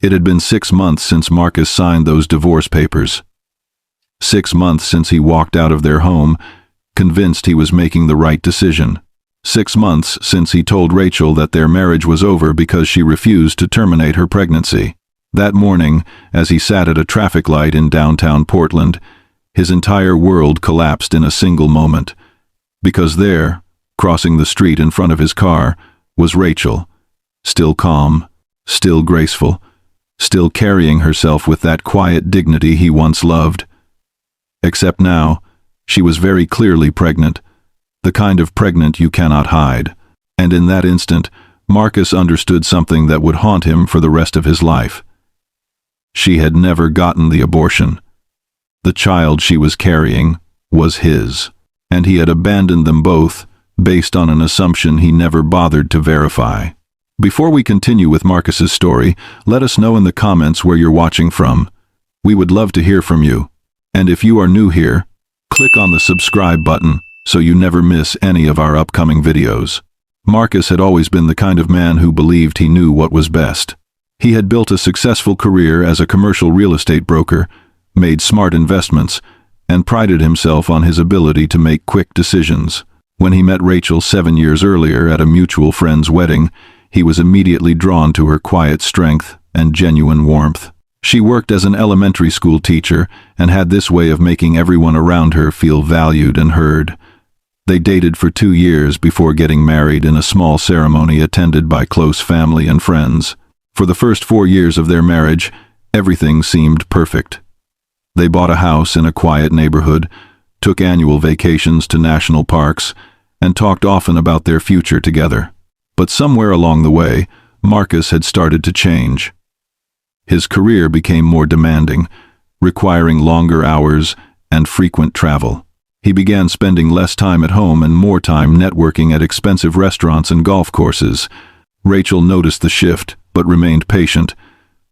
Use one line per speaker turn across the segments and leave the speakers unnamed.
It had been 6 months since Marcus signed those divorce papers. 6 months since he walked out of their home, convinced he was making the right decision. 6 months since he told Rachel that their marriage was over because she refused to terminate her pregnancy. That morning, as he sat at a traffic light in downtown Portland, his entire world collapsed in a single moment. Because there, crossing the street in front of his car, was Rachel, still calm, still graceful, still carrying herself with that quiet dignity he once loved. Except now, she was very clearly pregnant, the kind of pregnant you cannot hide. And in that instant, Marcus understood something that would haunt him for the rest of his life. She had never gotten the abortion. The child she was carrying was his, and he had abandoned them both based on an assumption he never bothered to verify. Before we continue with Marcus's story, let us know in the comments where you're watching from. We would love to hear from you. And if you are new here, click on the subscribe button so you never miss any of our upcoming videos. Marcus had always been the kind of man who believed he knew what was best. He had built a successful career as a commercial real estate broker, made smart investments, and prided himself on his ability to make quick decisions. When he met Rachel 7 years earlier at a mutual friend's wedding, he was immediately drawn to her quiet strength and genuine warmth. She worked as an elementary school teacher and had this way of making everyone around her feel valued and heard. They dated for 2 years before getting married in a small ceremony attended by close family and friends. For the first 4 years of their marriage, everything seemed perfect. They bought a house in a quiet neighborhood, took annual vacations to national parks, and talked often about their future together. But somewhere along the way, Marcus had started to change. His career became more demanding, requiring longer hours and frequent travel. He began spending less time at home and more time networking at expensive restaurants and golf courses. Rachel noticed the shift, but remained patient,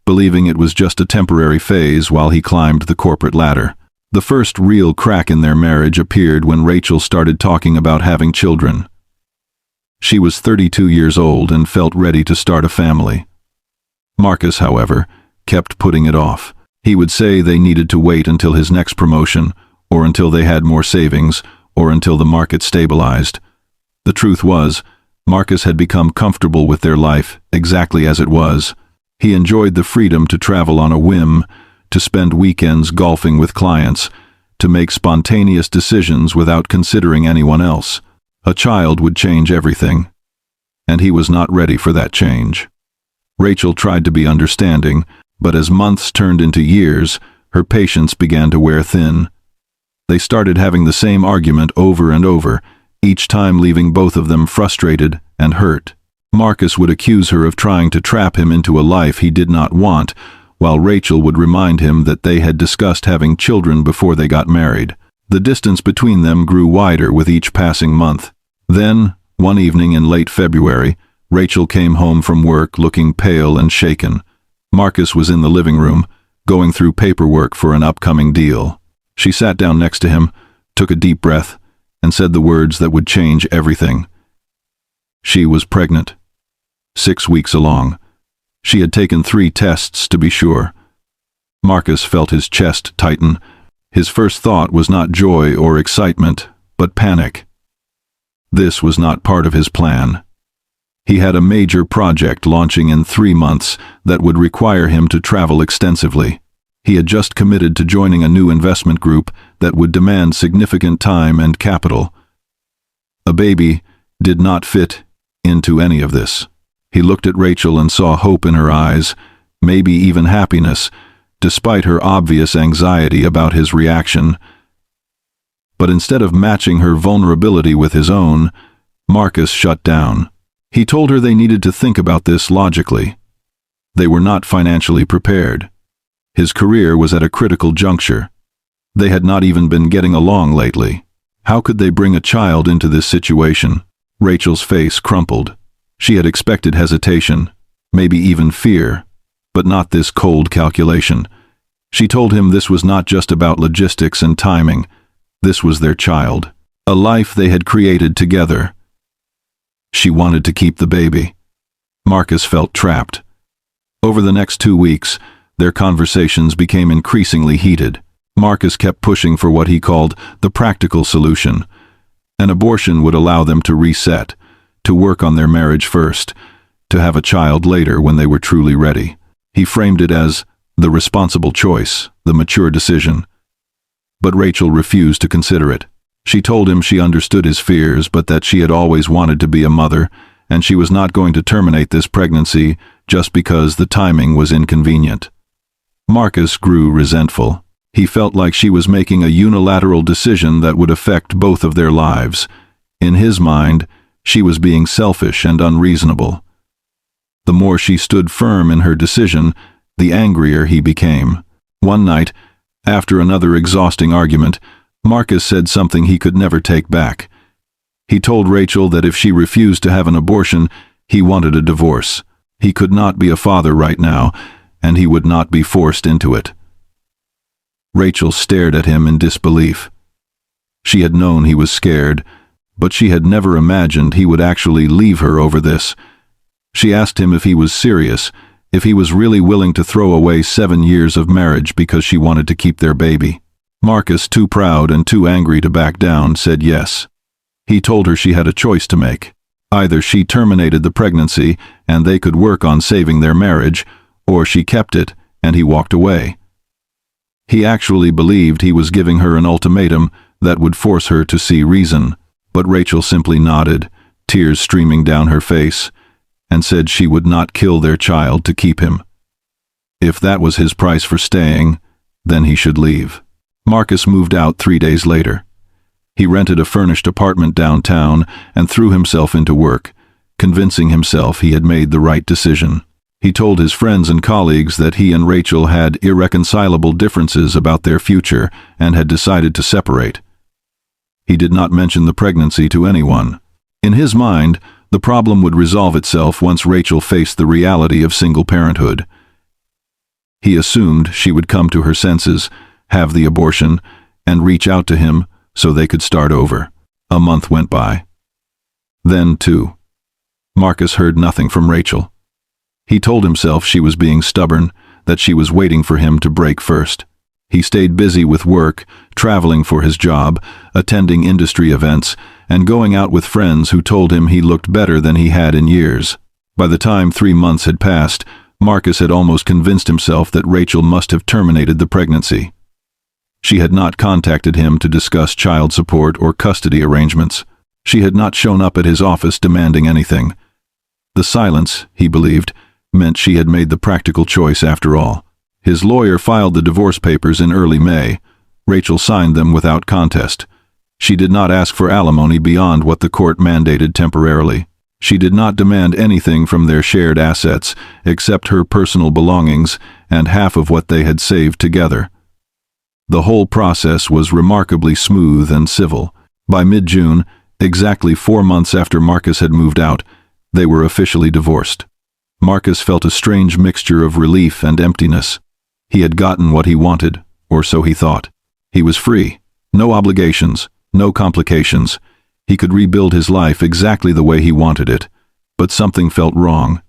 believing it was just a temporary phase while he climbed the corporate ladder. The first real crack in their marriage appeared when Rachel started talking about having children. She was 32 years old and felt ready to start a family. Marcus, however, kept putting it off. He would say they needed to wait until his next promotion, or until they had more savings, or until the market stabilized. The truth was, Marcus had become comfortable with their life exactly as it was. He enjoyed the freedom to travel on a whim, to spend weekends golfing with clients, to make spontaneous decisions without considering anyone else. A child would change everything, and he was not ready for that change. Rachel tried to be understanding, but as months turned into years, her patience began to wear thin. They started having the same argument over and over, each time leaving both of them frustrated and hurt. Marcus would accuse her of trying to trap him into a life he did not want, while Rachel would remind him that they had discussed having children before they got married. The distance between them grew wider with each passing month. Then, one evening in late February, Rachel came home from work looking pale and shaken. Marcus was in the living room, going through paperwork for an upcoming deal. She sat down next to him, took a deep breath, and said the words that would change everything. She was pregnant. 6 weeks along. She had taken 3 tests to be sure. Marcus felt his chest tighten. His first thought was not joy or excitement, but panic. This was not part of his plan. He had a major project launching in 3 months that would require him to travel extensively. He had just committed to joining a new investment group that would demand significant time and capital. A baby did not fit into any of this. He looked at Rachel and saw hope in her eyes, maybe even happiness, despite her obvious anxiety about his reaction. But instead of matching her vulnerability with his own, Marcus shut down. He told her they needed to think about this logically. They were not financially prepared. His career was at a critical juncture. They had not even been getting along lately. How could they bring a child into this situation? Rachel's face crumpled. She had expected hesitation, maybe even fear, but not this cold calculation. She told him this was not just about logistics and timing. This was their child, a life they had created together. She wanted to keep the baby. Marcus felt trapped. Over the next 2 weeks, their conversations became increasingly heated. Marcus kept pushing for what he called the practical solution. An abortion would allow them to reset, to work on their marriage first, to have a child later when they were truly ready. He framed it as the responsible choice, the mature decision. But Rachel refused to consider it. She told him she understood his fears, but that she had always wanted to be a mother, and she was not going to terminate this pregnancy just because the timing was inconvenient. Marcus grew resentful. He felt like she was making a unilateral decision that would affect both of their lives. In his mind, she was being selfish and unreasonable. The more she stood firm in her decision, the angrier he became. One night, after another exhausting argument, Marcus said something he could never take back. He told Rachel that if she refused to have an abortion, he wanted a divorce. He could not be a father right now, and he would not be forced into it. Rachel stared at him in disbelief. She had known he was scared, but she had never imagined he would actually leave her over this. She asked him if he was serious, if he was really willing to throw away 7 years of marriage because she wanted to keep their baby. Marcus, too proud and too angry to back down, said yes. He told her she had a choice to make. Either she terminated the pregnancy and they could work on saving their marriage, or she kept it and he walked away. He actually believed he was giving her an ultimatum that would force her to see reason, but Rachel simply nodded, tears streaming down her face, and said she would not kill their child to keep him. If that was his price for staying, then he should leave. Marcus moved out 3 days later. He rented a furnished apartment downtown and threw himself into work, convincing himself he had made the right decision. He told his friends and colleagues that he and Rachel had irreconcilable differences about their future and had decided to separate. He did not mention the pregnancy to anyone. In his mind, the problem would resolve itself once Rachel faced the reality of single parenthood. He assumed she would come to her senses, have the abortion, and reach out to him so they could start over. A month went by. Then, too, Marcus heard nothing from Rachel. He told himself she was being stubborn, that she was waiting for him to break first. He stayed busy with work, traveling for his job, attending industry events, and going out with friends who told him he looked better than he had in years. By the time 3 months had passed, Marcus had almost convinced himself that Rachel must have terminated the pregnancy. She had not contacted him to discuss child support or custody arrangements. She had not shown up at his office demanding anything. The silence, he believed, meant she had made the practical choice after all. His lawyer filed the divorce papers in early May. Rachel signed them without contest. She did not ask for alimony beyond what the court mandated temporarily. She did not demand anything from their shared assets except her personal belongings and half of what they had saved together. The whole process was remarkably smooth and civil. By mid-June, exactly 4 months after Marcus had moved out, they were officially divorced. Marcus felt a strange mixture of relief and emptiness. He had gotten what he wanted, or so he thought. He was free, no obligations, no complications. He could rebuild his life exactly the way he wanted it, but something felt wrong.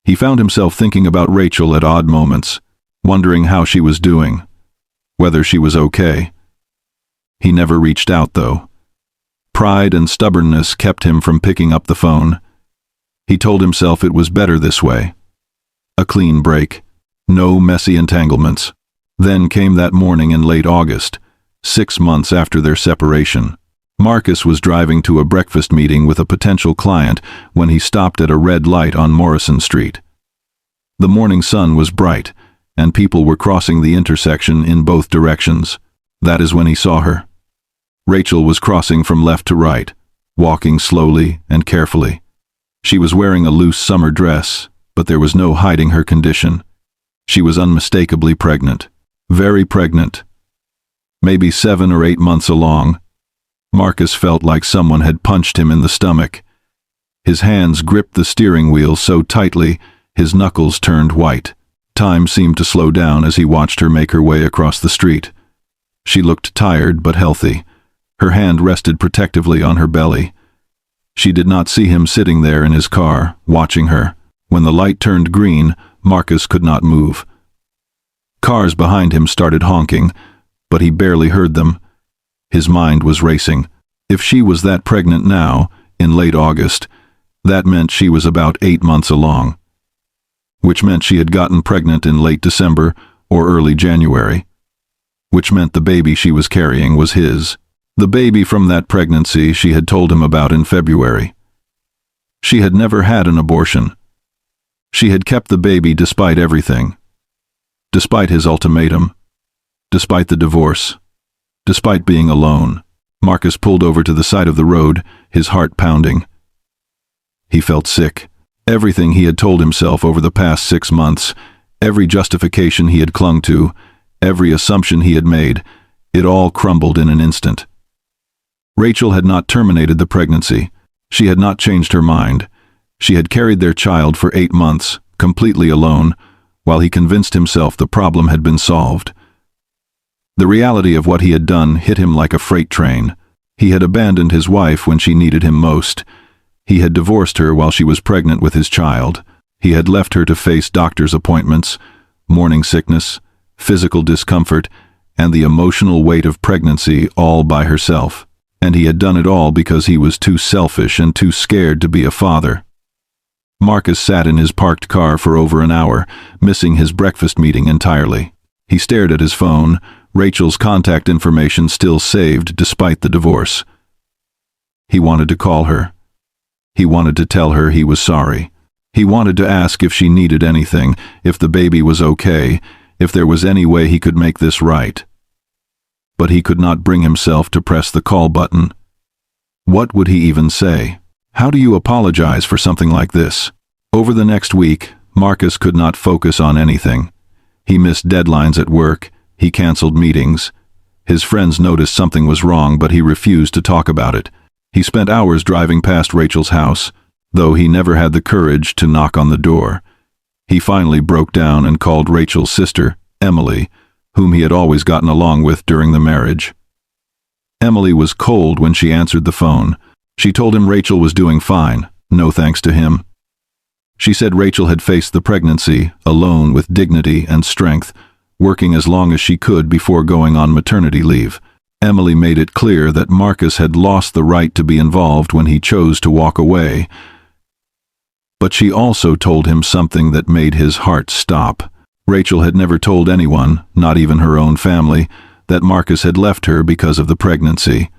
He found himself thinking about Rachel at odd moments, wondering how she was doing, whether she was okay. He never reached out, though. Pride and stubbornness kept him from picking up the phone. He told himself it was better this way. A clean break. No messy entanglements. Then came that morning in late August, 6 months after their separation. Marcus was driving to a breakfast meeting with a potential client when he stopped at a red light on Morrison Street. The morning sun was bright, and people were crossing the intersection in both directions. That is when he saw her. Rachel was crossing from left to right, walking slowly and carefully. She was wearing a loose summer dress, but there was no hiding her condition. She was unmistakably pregnant. Very pregnant. Maybe 7 or 8 months along. Marcus felt like someone had punched him in the stomach. His hands gripped the steering wheel so tightly, his knuckles turned white. Time seemed to slow down as he watched her make her way across the street. She looked tired but healthy. Her hand rested protectively on her belly. She did not see him sitting there in his car, watching her. When the light turned green, Marcus could not move. Cars behind him started honking, but he barely heard them. His mind was racing. If she was that pregnant now, in late August, that meant she was about 8 months along. Which meant she had gotten pregnant in late December or early January. Which meant the baby she was carrying was his. The baby from that pregnancy she had told him about in February. She had never had an abortion. She had kept the baby despite everything. Despite his ultimatum. Despite the divorce. Despite being alone. Marcus pulled over to the side of the road, his heart pounding. He felt sick. Everything he had told himself over the past 6 months, every justification he had clung to, every assumption he had made, it all crumbled in an instant. Rachel had not terminated the pregnancy. She had not changed her mind. She had carried their child for 8 months, completely alone, while he convinced himself the problem had been solved. The reality of what he had done hit him like a freight train. He had abandoned his wife when she needed him most. He had divorced her while she was pregnant with his child. He had left her to face doctor's appointments, morning sickness, physical discomfort, and the emotional weight of pregnancy all by herself. And he had done it all because he was too selfish and too scared to be a father. Marcus sat in his parked car for over an hour, missing his breakfast meeting entirely. He stared at his phone, Rachel's contact information still saved despite the divorce. He wanted to call her. He wanted to tell her he was sorry. He wanted to ask if she needed anything, if the baby was okay, if there was any way he could make this right. But he could not bring himself to press the call button. What would he even say? How do you apologize for something like this? Over the next week, Marcus could not focus on anything. He missed deadlines at work. He canceled meetings. His friends noticed something was wrong, but he refused to talk about it. He spent hours driving past Rachel's house, though he never had the courage to knock on the door. He finally broke down and called Rachel's sister, Emily, whom he had always gotten along with during the marriage. Emily was cold when she answered the phone. She told him Rachel was doing fine, no thanks to him. She said Rachel had faced the pregnancy, alone with dignity and strength, working as long as she could before going on maternity leave. Emily made it clear that Marcus had lost the right to be involved when he chose to walk away. But she also told him something that made his heart stop. Rachel had never told anyone, not even her own family, that Marcus had left her because of the pregnancy.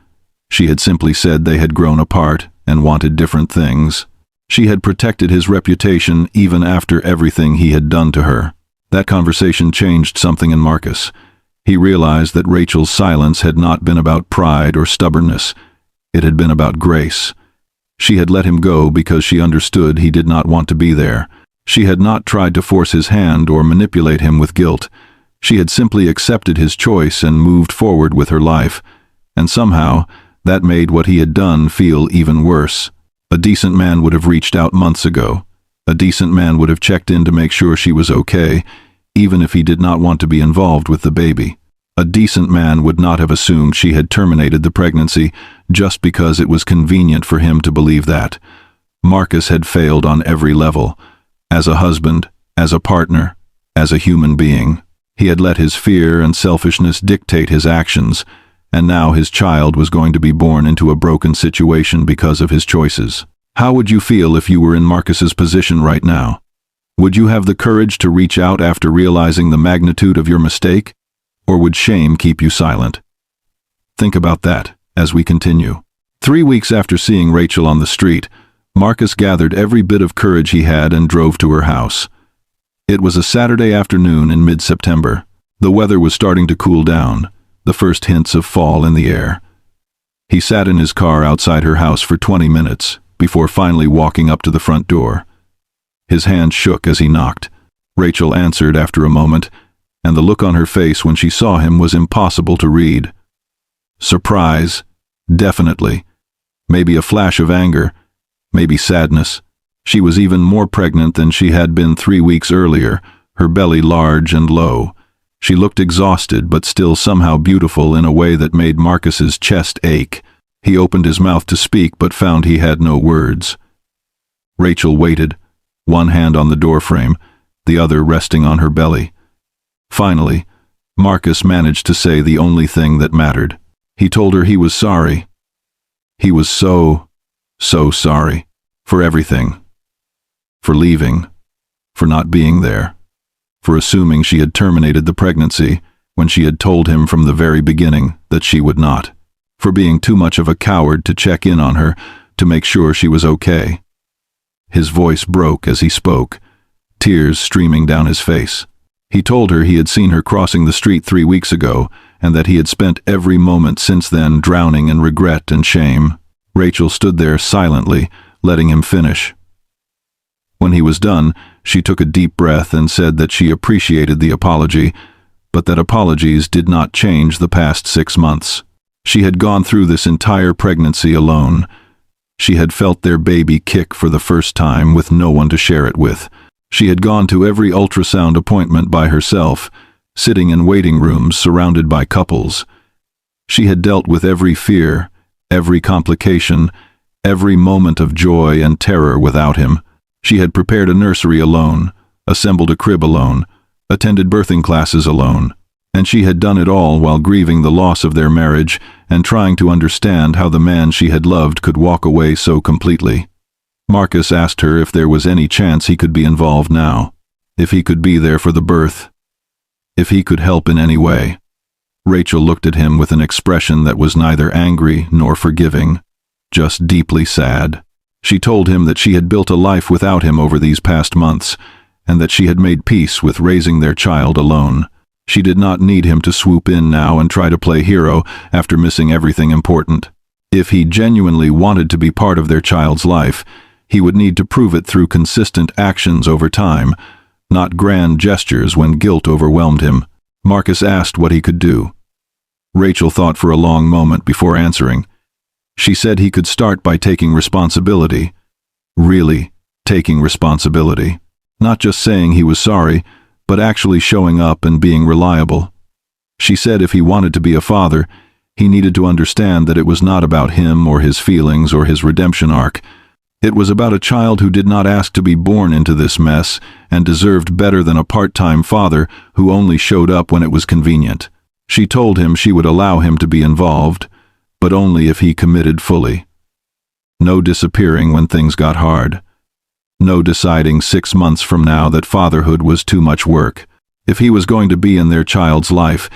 She had simply said they had grown apart and wanted different things. She had protected his reputation even after everything he had done to her. That conversation changed something in Marcus. He realized that Rachel's silence had not been about pride or stubbornness. It had been about grace. She had let him go because she understood he did not want to be there. She had not tried to force his hand or manipulate him with guilt. She had simply accepted his choice and moved forward with her life. And somehow, that made what he had done feel even worse. A decent man would have reached out months ago. A decent man would have checked in to make sure she was okay, even if he did not want to be involved with the baby. A decent man would not have assumed she had terminated the pregnancy just because it was convenient for him to believe that. Marcus had failed on every level. As a husband, as a partner, as a human being. He had let his fear and selfishness dictate his actions, and now his child was going to be born into a broken situation because of his choices. How would you feel if you were in Marcus's position right now? Would you have the courage to reach out after realizing the magnitude of your mistake? Or would shame keep you silent? Think about that as we continue. 3 weeks after seeing Rachel on the street, Marcus gathered every bit of courage he had and drove to her house. It was a Saturday afternoon in mid-September. The weather was starting to cool down, the first hints of fall in the air. He sat in his car outside her house for 20 minutes, before finally walking up to the front door. His hand shook as he knocked. Rachel answered after a moment, and the look on her face when she saw him was impossible to read. Surprise, definitely. Maybe a flash of anger, maybe sadness. She was even more pregnant than she had been 3 weeks earlier, her belly large and low. She looked exhausted but still somehow beautiful in a way that made Marcus's chest ache. He opened his mouth to speak but found he had no words. Rachel waited, one hand on the doorframe, the other resting on her belly. Finally, Marcus managed to say the only thing that mattered. He told her he was sorry. He was so sorry. For everything. For leaving. For not being there. For assuming she had terminated the pregnancy when she had told him from the very beginning that she would not. For being too much of a coward to check in on her to make sure she was okay. His voice broke as he spoke, tears streaming down his face. He told her he had seen her crossing the street 3 weeks ago and that he had spent every moment since then drowning in regret and shame. Rachel stood there silently, letting him finish. When he was done, she took a deep breath and said that she appreciated the apology, but that apologies did not change the past 6 months. She had gone through this entire pregnancy alone. She had felt their baby kick for the first time with no one to share it with. She had gone to every ultrasound appointment by herself, sitting in waiting rooms surrounded by couples. She had dealt with every fear, every complication, every moment of joy and terror without him. She had prepared a nursery alone, assembled a crib alone, attended birthing classes alone, and she had done it all while grieving the loss of their marriage and trying to understand how the man she had loved could walk away so completely. Marcus asked her if there was any chance he could be involved now, if he could be there for the birth, if he could help in any way. Rachel looked at him with an expression that was neither angry nor forgiving, just deeply sad. She told him that she had built a life without him over these past months, and that she had made peace with raising their child alone. She did not need him to swoop in now and try to play hero after missing everything important. If he genuinely wanted to be part of their child's life, he would need to prove it through consistent actions over time, not grand gestures when guilt overwhelmed him. Marcus asked what he could do. Rachel thought for a long moment before answering. She said he could start by taking responsibility. Really taking responsibility. Not just saying he was sorry, but actually showing up and being reliable. She said if he wanted to be a father, he needed to understand that it was not about him or his feelings or his redemption arc. It was about a child who did not ask to be born into this mess and deserved better than a part-time father who only showed up when it was convenient. She told him she would allow him to be involved, but only if he committed fully. No disappearing when things got hard. No deciding 6 months from now that fatherhood was too much work. If he was going to be in their child's life,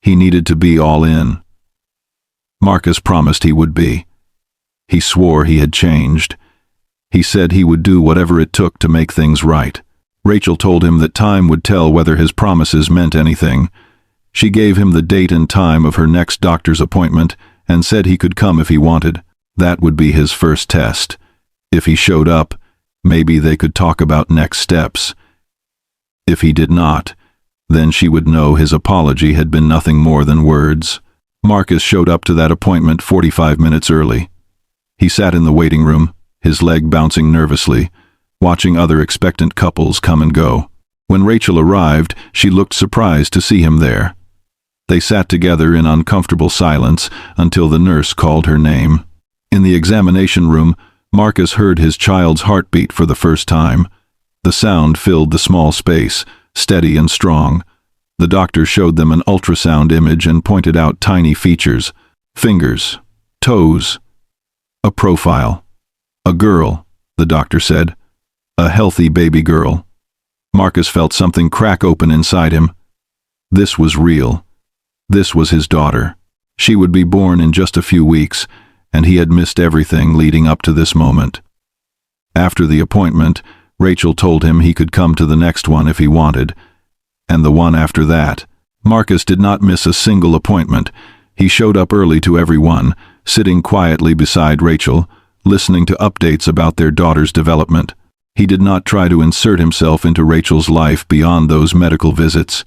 he needed to be all in. Marcus promised he would be. He swore he had changed. He said he would do whatever it took to make things right. Rachel told him that time would tell whether his promises meant anything. She gave him the date and time of her next doctor's appointment and said he could come if he wanted. That would be his first test. If he showed up, maybe they could talk about next steps. If he did not, then she would know his apology had been nothing more than words. Marcus showed up to that appointment 45 minutes early. He sat in the waiting room, his leg bouncing nervously, watching other expectant couples come and go. When Rachel arrived, she looked surprised to see him there. They sat together in uncomfortable silence until the nurse called her name. In the examination room, Marcus heard his child's heartbeat for the first time. The sound filled the small space, steady and strong. The doctor showed them an ultrasound image and pointed out tiny features, fingers, toes, a profile. A girl, the doctor said. A healthy baby girl. Marcus felt something crack open inside him. This was real. This was his daughter. She would be born in just a few weeks, and he had missed everything leading up to this moment. After the appointment, Rachel told him he could come to the next one if he wanted, and the one after that. Marcus did not miss a single appointment. He showed up early to every one, sitting quietly beside Rachel, listening to updates about their daughter's development. He did not try to insert himself into Rachel's life beyond those medical visits.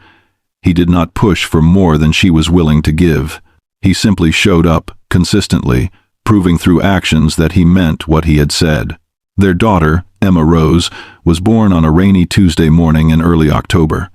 He did not push for more than she was willing to give. He simply showed up, consistently, proving through actions that he meant what he had said. Their daughter, Emma Rose, was born on a rainy Tuesday morning in early October.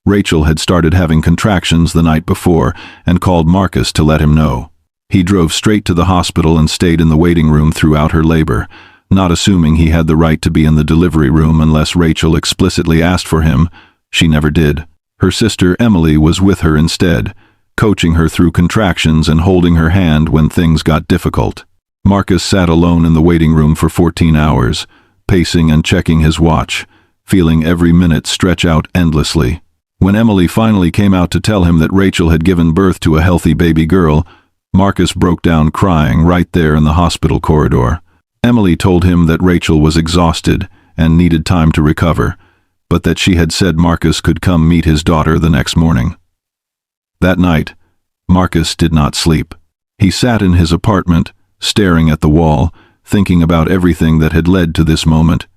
Rachel had started having contractions the night before and called Marcus to let him know. He drove straight to the hospital and stayed in the waiting room throughout her labor, not assuming he had the right to be in the delivery room unless Rachel explicitly asked for him. She never did. Her sister Emily was with her instead, coaching her through contractions and holding her hand when things got difficult. Marcus sat alone in the waiting room for 14 hours, pacing and checking his watch, feeling every minute stretch out endlessly. When Emily finally came out to tell him that Rachel had given birth to a healthy baby girl, Marcus broke down crying right there in the hospital corridor. Emily told him that Rachel was exhausted and needed time to recover, but that she had said Marcus could come meet his daughter the next morning. That night, Marcus did not sleep. He sat in his apartment, staring at the wall, thinking about everything that had led to this moment.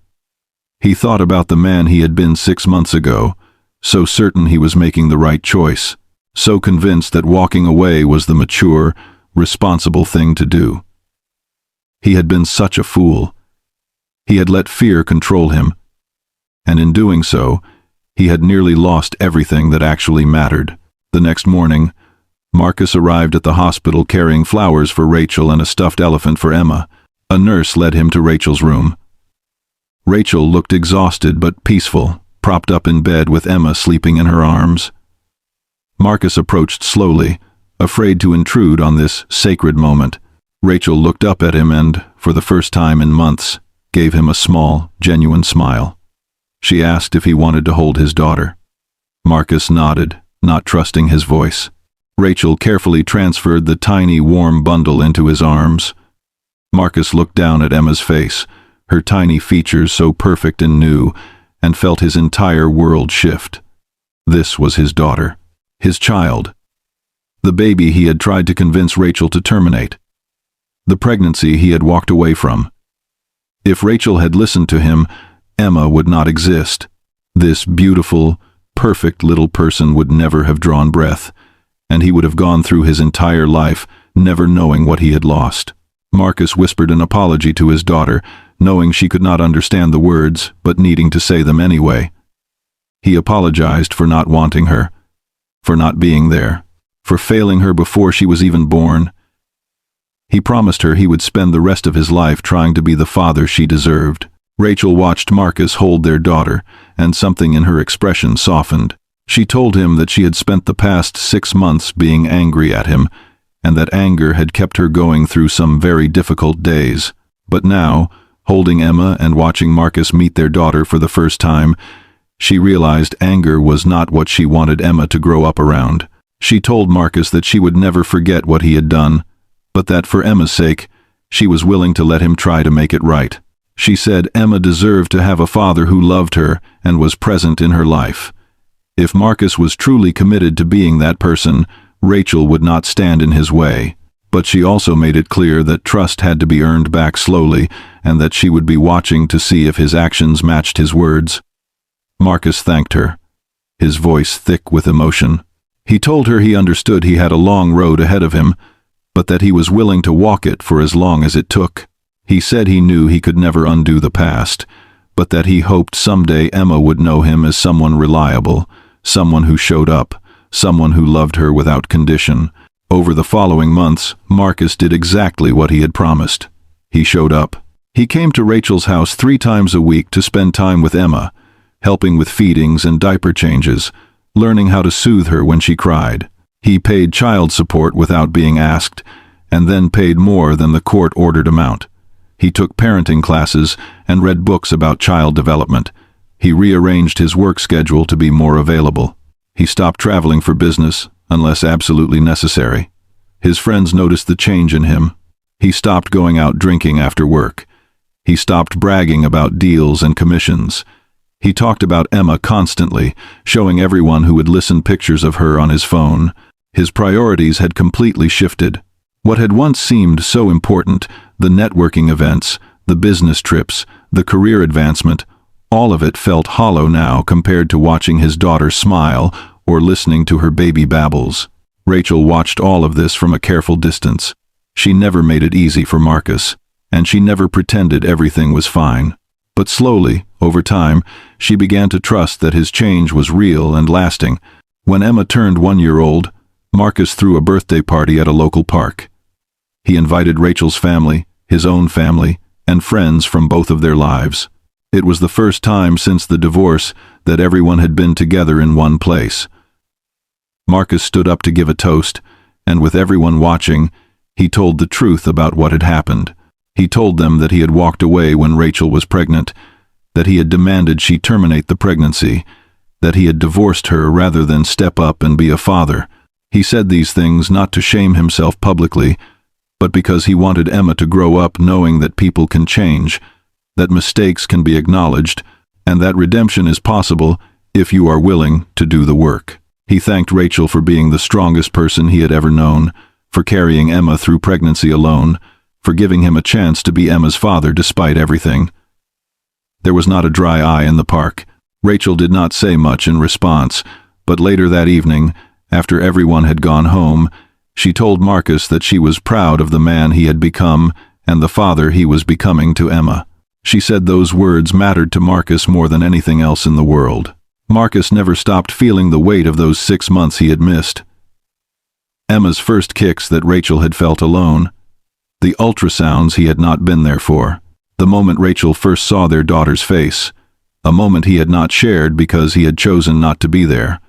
He thought about the man he had been 6 months ago, so certain he was making the right choice, so convinced that walking away was the mature, responsible thing to do. He had been such a fool. He had let fear control him, and in doing so, he had nearly lost everything that actually mattered. The next morning, Marcus arrived at the hospital carrying flowers for Rachel and a stuffed elephant for Emma. A nurse led him to Rachel's room. Rachel looked exhausted but peaceful, propped up in bed with Emma sleeping in her arms. Marcus approached slowly, afraid to intrude on this sacred moment. Rachel looked up at him and, for the first time in months, gave him a small, genuine smile. She asked if he wanted to hold his daughter. Marcus nodded, not trusting his voice. Rachel carefully transferred the tiny, warm bundle into his arms. Marcus looked down at Emma's face, her tiny features so perfect and new, and felt his entire world shift. This was his daughter, his child. The baby he had tried to convince Rachel to terminate. The pregnancy he had walked away from. If Rachel had listened to him, Emma would not exist. This beautiful, perfect little person would never have drawn breath, and he would have gone through his entire life never knowing what he had lost. Marcus whispered an apology to his daughter, knowing she could not understand the words, but needing to say them anyway. He apologized for not wanting her, for not being there, for failing her before she was even born. He promised her he would spend the rest of his life trying to be the father she deserved. Rachel watched Marcus hold their daughter, and something in her expression softened. She told him that she had spent the past 6 months being angry at him, and that anger had kept her going through some very difficult days. But now, holding Emma and watching Marcus meet their daughter for the first time, she realized anger was not what she wanted Emma to grow up around. She told Marcus that she would never forget what he had done, but that for Emma's sake, she was willing to let him try to make it right. She said Emma deserved to have a father who loved her and was present in her life. If Marcus was truly committed to being that person, Rachel would not stand in his way. But she also made it clear that trust had to be earned back slowly, and that she would be watching to see if his actions matched his words. Marcus thanked her, his voice thick with emotion. He told her he understood he had a long road ahead of him, but that he was willing to walk it for as long as it took. He said he knew he could never undo the past, but that he hoped someday Emma would know him as someone reliable, someone who showed up, someone who loved her without condition. Over the following months, Marcus did exactly what he had promised. He showed up. He came to Rachel's house 3 times a week to spend time with Emma, helping with feedings and diaper changes, learning how to soothe her when she cried. He paid child support without being asked, and then paid more than the court-ordered amount. He took parenting classes and read books about child development. He rearranged his work schedule to be more available. He stopped traveling for business, unless absolutely necessary. His friends noticed the change in him. He stopped going out drinking after work. He stopped bragging about deals and commissions. He talked about Emma constantly, showing everyone who would listen pictures of her on his phone. His priorities had completely shifted. What had once seemed so important, the networking events, the business trips, the career advancement, all of it felt hollow now compared to watching his daughter smile or listening to her baby babbles. Rachel watched all of this from a careful distance. She never made it easy for Marcus, and she never pretended everything was fine. But slowly, over time, she began to trust that his change was real and lasting. When Emma turned 1 year old, Marcus threw a birthday party at a local park. He invited Rachel's family, his own family, and friends from both of their lives. It was the first time since the divorce that everyone had been together in one place. Marcus stood up to give a toast, and with everyone watching, he told the truth about what had happened. He told them that he had walked away when Rachel was pregnant, that he had demanded she terminate the pregnancy, that he had divorced her rather than step up and be a father. He said these things not to shame himself publicly, but because he wanted Emma to grow up knowing that people can change, that mistakes can be acknowledged, and that redemption is possible if you are willing to do the work. He thanked Rachel for being the strongest person he had ever known, for carrying Emma through pregnancy alone, for giving him a chance to be Emma's father despite everything. There was not a dry eye in the park. Rachel did not say much in response, but later that evening, after everyone had gone home, she told Marcus that she was proud of the man he had become and the father he was becoming to Emma. She said those words mattered to Marcus more than anything else in the world. Marcus never stopped feeling the weight of those 6 months he had missed. Emma's first kicks that Rachel had felt alone, the ultrasounds he had not been there for, the moment Rachel first saw their daughter's face, a moment he had not shared because he had chosen not to be there.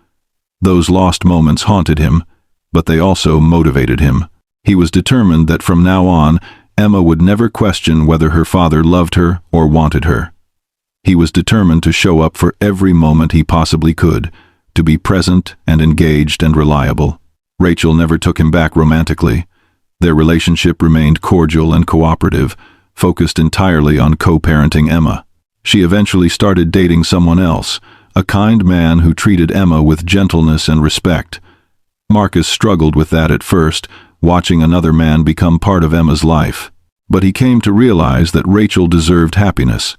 Those lost moments haunted him, but they also motivated him. He was determined that from now on, Emma would never question whether her father loved her or wanted her. He was determined to show up for every moment he possibly could, to be present and engaged and reliable. Rachel never took him back romantically. Their relationship remained cordial and cooperative, focused entirely on co-parenting Emma. She eventually started dating someone else, a kind man who treated Emma with gentleness and respect. Marcus struggled with that at first, watching another man become part of Emma's life. But he came to realize that Rachel deserved happiness,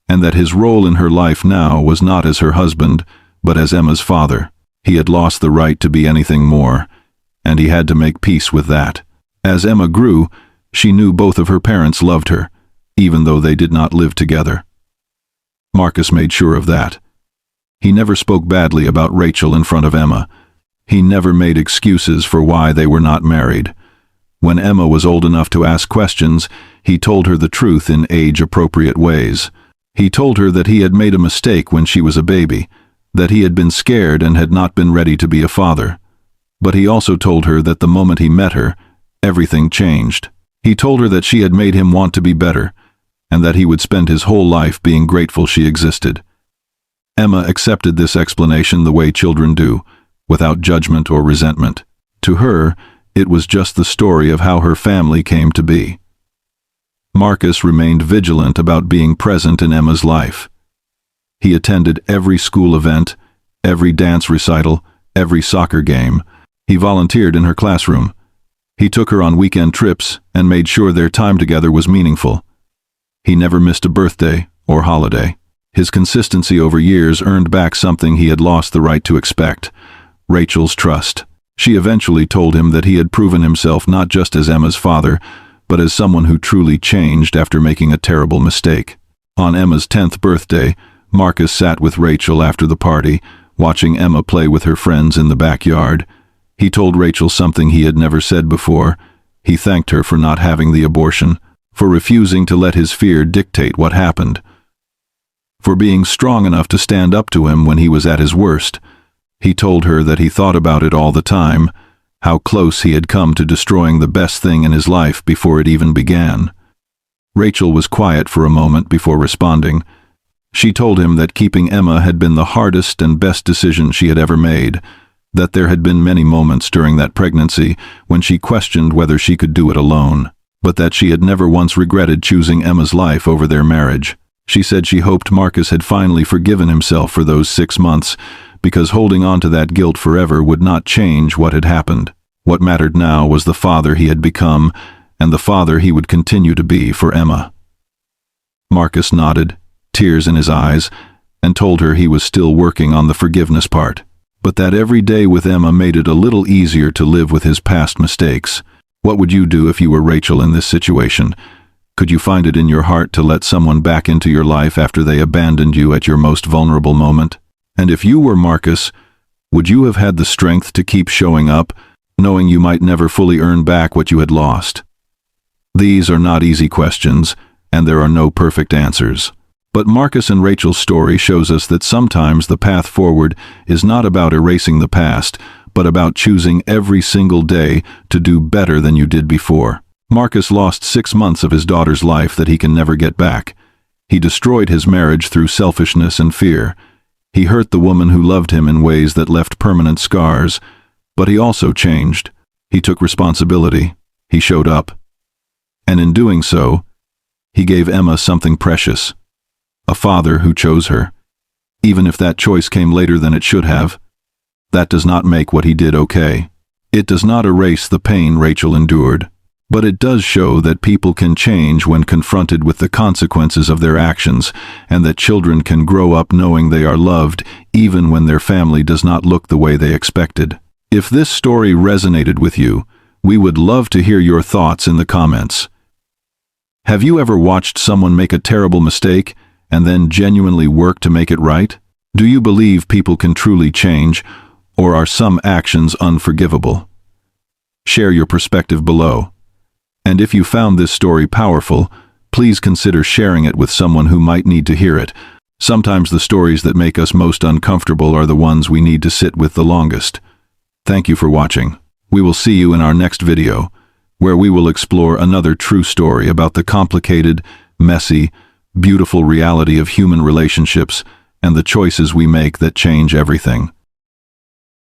and that his role in her life now was not as her husband, but as Emma's father. He had lost the right to be anything more, and he had to make peace with that. As Emma grew, she knew both of her parents loved her, even though they did not live together. Marcus made sure of that. He never spoke badly about Rachel in front of Emma. He never made excuses for why they were not married. When Emma was old enough to ask questions, he told her the truth in age-appropriate ways. He told her that he had made a mistake when she was a baby, that he had been scared and had not been ready to be a father. But he also told her that the moment he met her, everything changed. He told her that she had made him want to be better, and that he would spend his whole life being grateful she existed. Emma accepted this explanation the way children do, without judgment or resentment. To her, it was just the story of how her family came to be. Marcus remained vigilant about being present in Emma's life. He attended every school event, every dance recital, every soccer game. He volunteered in her classroom. He took her on weekend trips and made sure their time together was meaningful. He never missed a birthday or holiday. His consistency over years earned back something he had lost the right to expect: Rachel's trust. She eventually told him that he had proven himself not just as Emma's father, but as someone who truly changed after making a terrible mistake. On Emma's 10th birthday, Marcus sat with Rachel after the party, watching Emma play with her friends in the backyard. He told Rachel something he had never said before. He thanked her for not having the abortion, for refusing to let his fear dictate what happened, for being strong enough to stand up to him when he was at his worst. He told her that he thought about it all the time, how close he had come to destroying the best thing in his life before it even began. Rachel was quiet for a moment before responding. She told him that keeping Emma had been the hardest and best decision she had ever made, that there had been many moments during that pregnancy when she questioned whether she could do it alone, but that she had never once regretted choosing Emma's life over their marriage. She said she hoped Marcus had finally forgiven himself for those 6 months, because holding on to that guilt forever would not change what had happened. What mattered now was the father he had become, and the father he would continue to be for Emma. Marcus nodded, tears in his eyes, and told her he was still working on the forgiveness part, but that every day with Emma made it a little easier to live with his past mistakes. What would you do if you were Rachel in this situation? Could you find it in your heart to let someone back into your life after they abandoned you at your most vulnerable moment? And if you were Marcus, would you have had the strength to keep showing up, knowing you might never fully earn back what you had lost? These are not easy questions, and there are no perfect answers. But Marcus and Rachel's story shows us that sometimes the path forward is not about erasing the past, but about choosing every single day to do better than you did before. Marcus lost 6 months of his daughter's life that he can never get back. He destroyed his marriage through selfishness and fear. He hurt the woman who loved him in ways that left permanent scars, but he also changed. He took responsibility. He showed up. And in doing so, he gave Emma something precious. A father who chose her. Even if that choice came later than it should have, that does not make what he did okay. It does not erase the pain Rachel endured, but it does show that people can change when confronted with the consequences of their actions, and that children can grow up knowing they are loved even when their family does not look the way they expected. If this story resonated with you, we would love to hear your thoughts in the comments. Have you ever watched someone make a terrible mistake and then genuinely work to make it right? Do you believe people can truly change, or are some actions unforgivable? Share your perspective below. And if you found this story powerful, please consider sharing it with someone who might need to hear it. Sometimes the stories that make us most uncomfortable are the ones we need to sit with the longest. Thank you for watching. We will see you in our next video, where we will explore another true story about the complicated, messy, beautiful reality of human relationships and the choices we make that change everything.